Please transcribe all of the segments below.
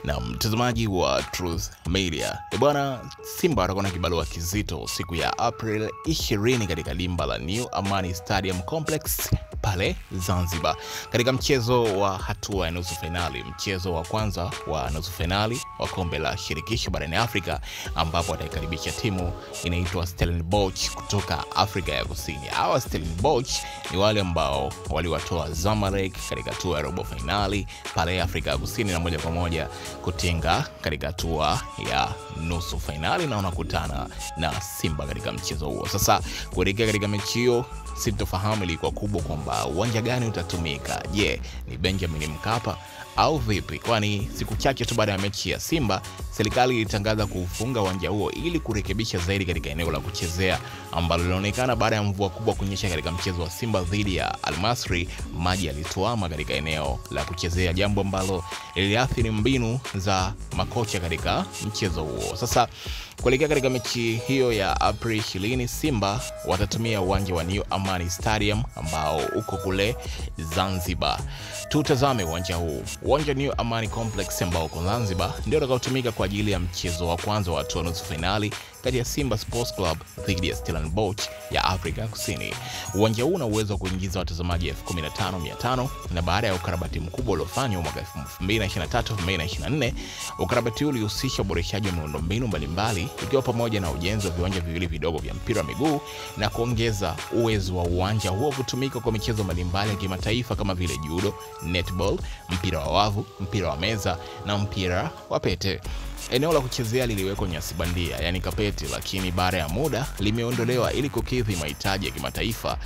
Na mtazamaji wa Truth Media. Bwana, Simba watakuwa na kibarua kizito siku ya April 20 katika dimba la New Amani Stadium Complex pale Zanzibar, katika mchezo wa hatua ya nusu finali, mchezo wa kwanza wa nusu finali wa kombe la shirikisho barani Afrika, ambapo wataikaribisha timu inaitwa Stellenbosch kutoka Afrika ya Kusini. Hawa Stellenbosch ni wale ambao waliwatoa Zamalek katika hatua ya robo finali pale Afrika ya Kusini na moja kwa moja kutinga katika hatua ya nusu finali na wanakutana na Simba katika mchezo huo. Sasa kuelekea katika mechi hiyo, sintofahamu ilikuwa kubwa kwamba uwanja gani utatumika. Je, ni Benjamin Mkapa au vipi? Kwani siku chache tu baada ya mechi ya Simba, serikali ilitangaza kufunga uwanja huo ili kurekebisha zaidi katika eneo la kuchezea ambalo lilionekana baada ya mvua kubwa kunyesha katika mchezo wa Simba dhidi ya Al Masry, maji yalituama katika eneo la kuchezea, jambo ambalo liliathiri mbinu za makocha katika mchezo huo. Sasa kuelekea katika mechi hiyo ya April 20, Simba watatumia uwanja wa New Amani Stadium ambao uko kule Zanzibar. Tutazame uwanja huu. Uwanja New Amani Complex ambao uko Zanzibar ndio utakaotumika kwa ajili ya mchezo wa kwanza wa hatua nusu finali kati ya Simba Sports Club dhidi ya Stellenbosch ya Afrika Kusini. Uwanja huu una uwezo wa kuingiza watazamaji 15,500 na baada ya ukarabati mkubwa uliofanywa mwaka 2023-2024, ukarabati huu ulihusisha uboreshaji wa miundombinu mbalimbali ikiwa pamoja na ujenzi wa viwanja viwili vidogo vya mpira wa miguu na kuongeza uwezo wa uwanja huo kutumika kwa michezo mbalimbali ya kimataifa kama vile judo, netball, mpira wa wavu, mpira wa meza na mpira wa pete. Eneo la kuchezea liliwekwa nyasi bandia, yani kapeti, lakini baada ya muda limeondolewa ili kukidhi mahitaji ya kimataifa.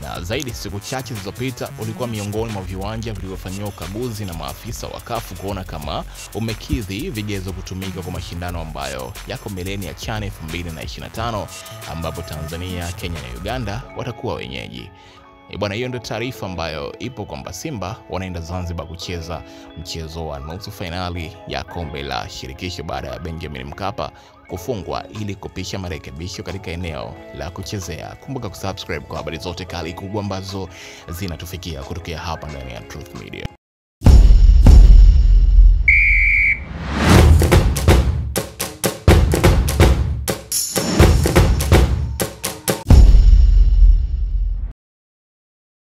Na zaidi, siku chache zilizopita ulikuwa miongoni mwa viwanja vilivyofanyiwa ukaguzi na maafisa wa CAF kuona kama umekidhi vigezo kutumika kwa mashindano ambayo yako mbeleni ya CHAN 2025 ambapo Tanzania, Kenya na Uganda watakuwa wenyeji. Bwana, hiyo ndio taarifa ambayo ipo kwamba Simba wanaenda Zanzibar kucheza mchezo wa nusu finali ya kombe la shirikisho baada ya Benjamin Mkapa kufungwa ili kupisha marekebisho katika eneo la kuchezea. Kumbuka kusubscribe kwa habari zote kali kubwa ambazo zinatufikia kutokea hapa ndani ya Truth Media.